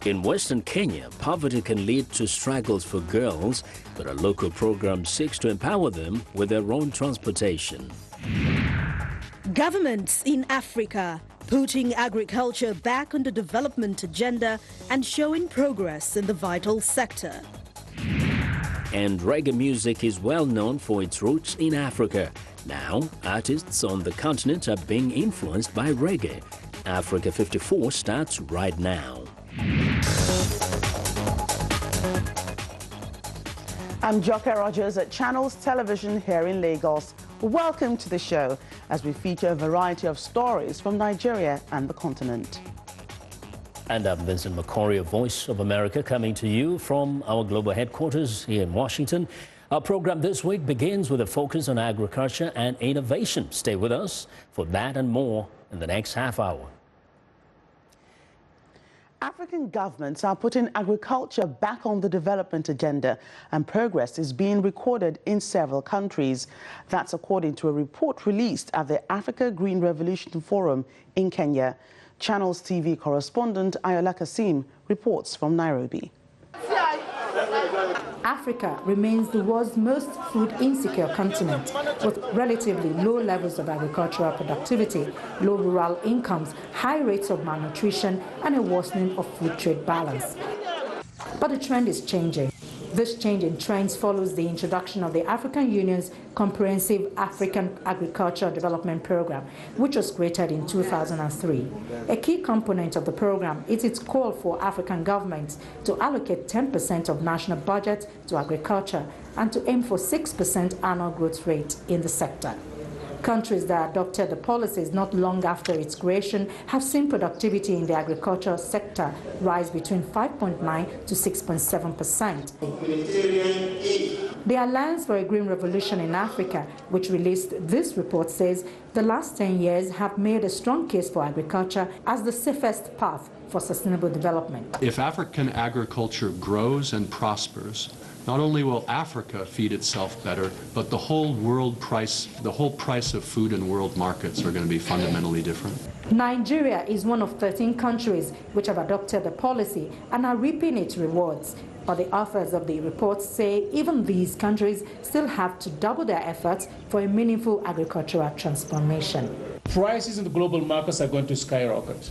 In Western Kenya, poverty can lead to struggles for girls, but a local program seeks to empower them with their own transportation. Governments in Africa putting agriculture back on the development agenda and showing progress in the vital sector. And reggae music is well known for its roots in Africa. Now, artists on the continent are being influenced by reggae. Africa 54 starts right now. I'm Joke Rogers at Channels Television here in Lagos. Welcome to the show as we feature a variety of stories from Nigeria and the continent. And I'm Vincent McCory, Voice of America, coming to you from our global headquarters here in Washington. Our program this week begins with a focus on agriculture and innovation. Stay with us for that and more in the next half hour. African governments are putting agriculture back on the development agenda, and progress is being recorded in several countries. That's according to a report released at the Africa Green Revolution Forum in Kenya. Channels TV correspondent Ayola Kasim reports from Nairobi. Africa remains the world's most food-insecure continent, with relatively low levels of agricultural productivity, low rural incomes, high rates of malnutrition, and a worsening of food trade balance. But the trend is changing. This change in trends follows the introduction of the African Union's Comprehensive African Agricultural Development Program, which was created in 2003. A key component of the program is its call for African governments to allocate 10% of national budget to agriculture and to aim for 6% annual growth rate in the sector. Countries that adopted the policies not long after its creation have seen productivity in the agricultural sector rise between 5.9 to 6.7%. The Alliance for a Green Revolution in Africa, which released this report, says the last 10 years have made a strong case for agriculture as the safest path for sustainable development. If African agriculture grows and prospers, not only will Africa feed itself better, but the whole price of food in world markets are going to be fundamentally different. Nigeria is one of 13 countries which have adopted the policy and are reaping its rewards. But the authors of the report say even these countries still have to double their efforts for a meaningful agricultural transformation. Prices in the global markets are going to skyrocket.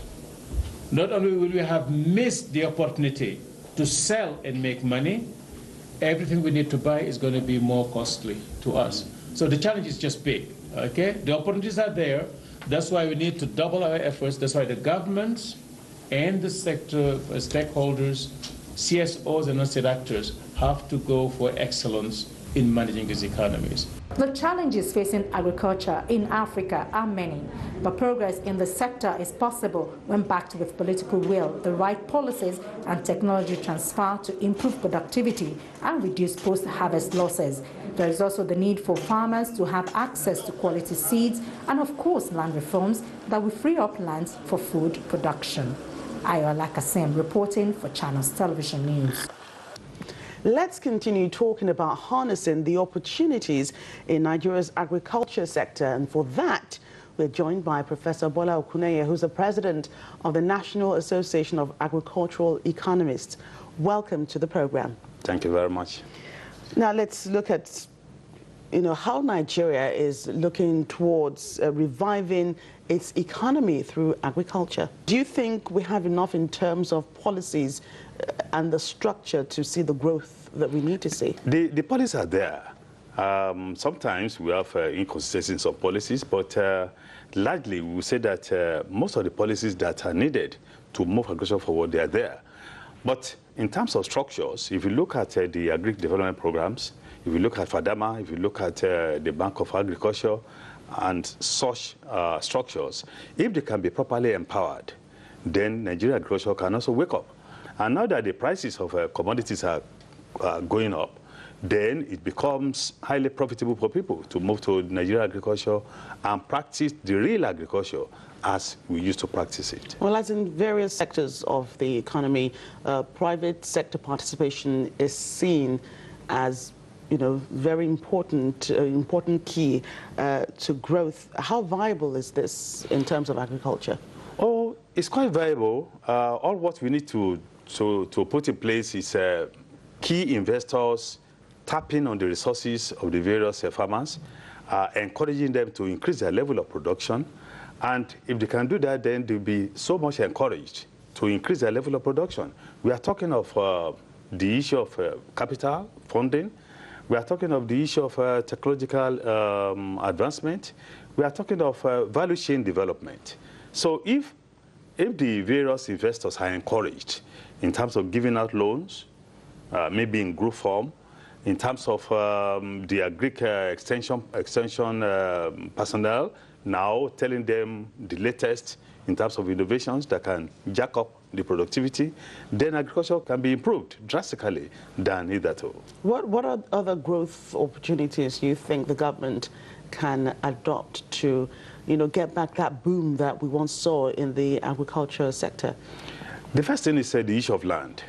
Not only will we have missed the opportunity to sell and make money, everything we need to buy is going to be more costly to us. So the challenge is just big, okay? The opportunities are there. That's why we need to double our efforts. That's why the governments and the sector stakeholders, CSOs and non-state actors have to go for excellence in managing these economies. The challenges facing agriculture in Africa are many, but progress in the sector is possible when backed with political will, the right policies and technology transfer to improve productivity and reduce post-harvest losses. There is also the need for farmers to have access to quality seeds and, of course, land reforms that will free up lands for food production. Ayola Kasim reporting for Channels Television News. Let's continue talking about harnessing the opportunities in Nigeria's agriculture sector. And for that, we're joined by Professor Bola Okuneye, who's the president of the National Association of Agricultural Economists. Welcome to the program. Thank you very much. Now let's look at how Nigeria is looking towards reviving its economy through agriculture. Do you think we have enough in terms of policies and the structure to see the growth that we need to see? The policies are there. Sometimes we have inconsistencies of policies, but largely we will say that most of the policies that are needed to move agriculture forward, they are there. But in terms of structures, if you look at the agri development programs, if you look at FADAMA, if you look at the Bank of Agriculture and such structures, if they can be properly empowered, then Nigerian agriculture can also wake up. And now that the prices of commodities are going up, then it becomes highly profitable for people to move to Nigerian agriculture and practice the real agriculture as we used to practice it. Well, as in various sectors of the economy, private sector participation is seen as very important key to growth. How viable is this in terms of agriculture? Oh, it's quite viable. All what we need to to put in place is key investors tapping on the resources of the various farmers, encouraging them to increase their level of production. And if they can do that, then they'll be so much encouraged to increase their level of production. We are talking of the issue of capital funding. We are talking of the issue of technological advancement. We are talking of value chain development. So if the various investors are encouraged in terms of giving out loans, maybe in group form, in terms of the agric extension personnel, now telling them the latest in terms of innovations that can jack up the productivity, then agriculture can be improved drastically than hitherto. What are other growth opportunities you think the government can adopt to, get back that boom that we once saw in the agriculture sector? The first thing is the issue of land.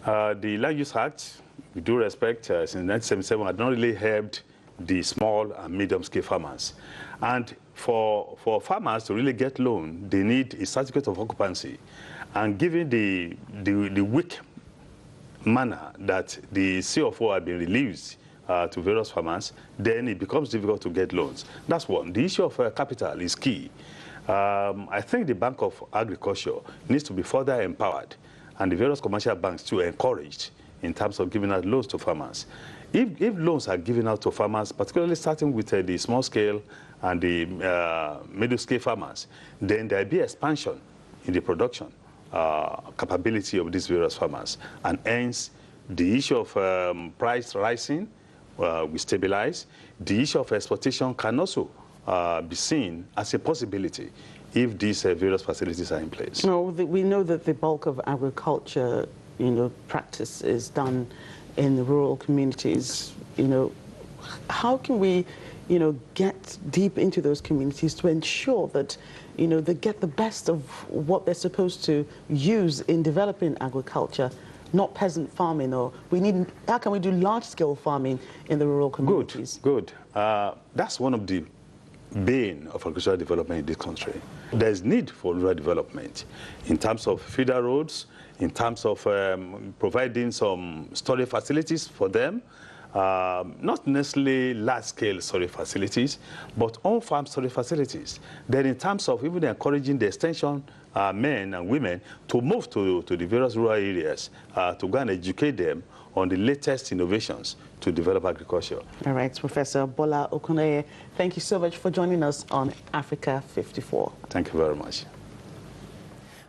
The Land Use Act, with due respect, since 1977, had not really helped the small and medium-scale farmers. And for farmers to really get loan, they need a certificate of occupancy. And given the weak manner that the CFO had been released to various farmers, then it becomes difficult to get loans. That's one. The issue of capital is key. I think the Bank of Agriculture needs to be further empowered, and the various commercial banks too encouraged in terms of giving out loans to farmers. If loans are given out to farmers, particularly starting with the small scale and the middle scale farmers, then there'll be expansion in the production capability of these various farmers. And hence, the issue of price rising will stabilize. The issue of exportation can also be seen as a possibility if these various facilities are in place. No, we know that the bulk of agriculture, practice is done in the rural communities. How can we, get deep into those communities to ensure that, they get the best of what they're supposed to use in developing agriculture, not peasant farming? Or how can we do large-scale farming in the rural communities? Good. That's one of the bane of agricultural development in this country. There's need for rural development in terms of feeder roads, in terms of providing some storage facilities for them, not necessarily large-scale storage facilities, but on-farm storage facilities. Then in terms of even encouraging the extension men and women to move to the various rural areas to go and educate them on the latest innovations to develop agriculture. All right, Professor Bola Okuneye, thank you so much for joining us on Africa 54. Thank you very much.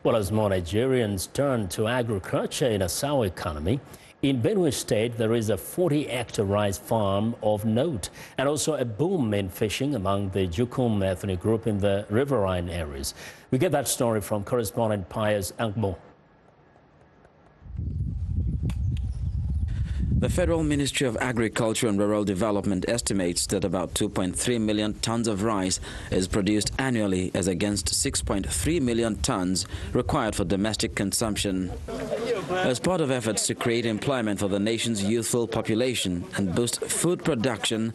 Well, as more Nigerians turn to agriculture in a sour economy, in Benue State, there is a 40-hectare rice farm of note, and also a boom in fishing among the Jukum ethnic group in the riverine areas. We get that story from correspondent Pius Angbo. The Federal Ministry of Agriculture and Rural Development estimates that about 2.3 million tons of rice is produced annually, as against 6.3 million tons required for domestic consumption. As part of efforts to create employment for the nation's youthful population and boost food production,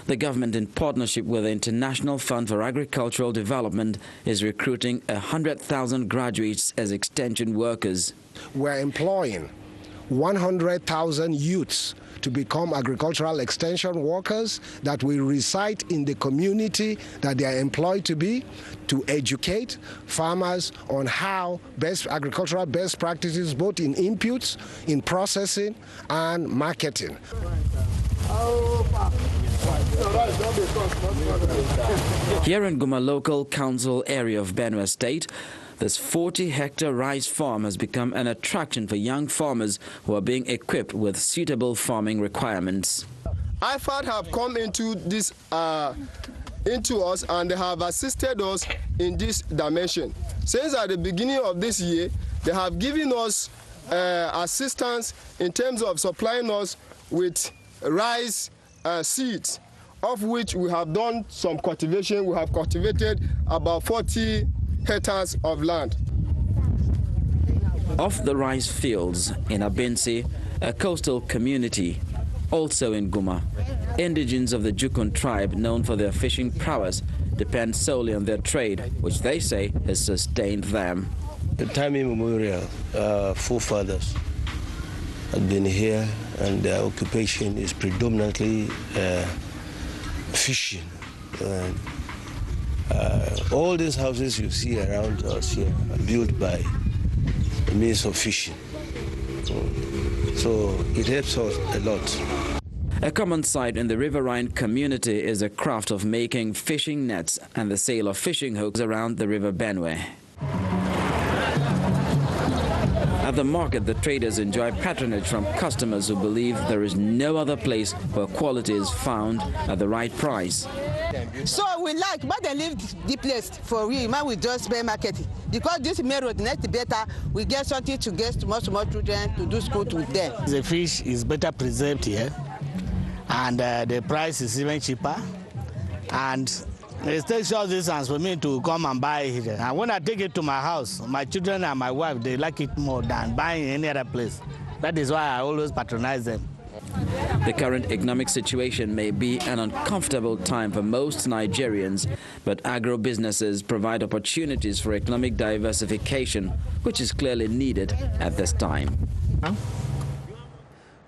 the government, in partnership with the International Fund for Agricultural Development, is recruiting 100,000 graduates as extension workers. We're employing 100,000 youths to become agricultural extension workers that will reside in the community that they are employed to be, to educate farmers on how agricultural best practices, both in inputs, in processing, and marketing. Here in Guma Local Council area of Benue State, this 40-hectare rice farm has become an attraction for young farmers who are being equipped with suitable farming requirements. IFAD have come into this into us, and they have assisted us in this dimension. Since at the beginning of this year, they have given us assistance in terms of supplying us with rice seeds, of which we have done some cultivation. We have cultivated about 40 hectares of land. Off the rice fields in Abensi, a coastal community, also in Guma, indigents of the Jukun tribe, known for their fishing prowess, depend solely on their trade, which they say has sustained them. The time immemorial, forefathers had been here, and their occupation is predominantly fishing. All these houses you see around us here are built by the means of fishing. So it helps us a lot. A common sight in the riverine community is the craft of making fishing nets and the sale of fishing hooks around the River Benue. At the market, the traders enjoy patronage from customers who believe there is no other place where quality is found at the right price. So we like, but they leave the place for we, man, we just pay marketing. Because this main road next better, we get something to get small children to do school with them. The fish is better preserved here, and the price is even cheaper. And it takes short distance for me to come and buy it. And when I take it to my house, my children and my wife, they like it more than buying any other place. That is why I always patronize them. The current economic situation may be an uncomfortable time for most Nigerians, but agro-businesses provide opportunities for economic diversification, which is clearly needed at this time.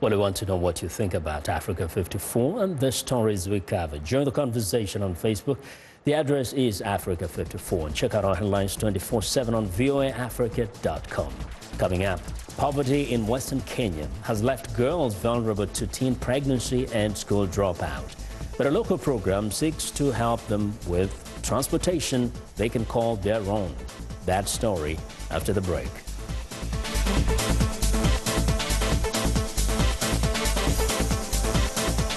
Well, we want to know what you think about Africa 54 and the stories we cover. Join the conversation on Facebook. The address is Africa 54, and check out our headlines 24/7 on voaafrica.com. Coming up, poverty in Western Kenya has left girls vulnerable to teen pregnancy and school dropout. But a local program seeks to help them with transportation they can call their own. That story after the break.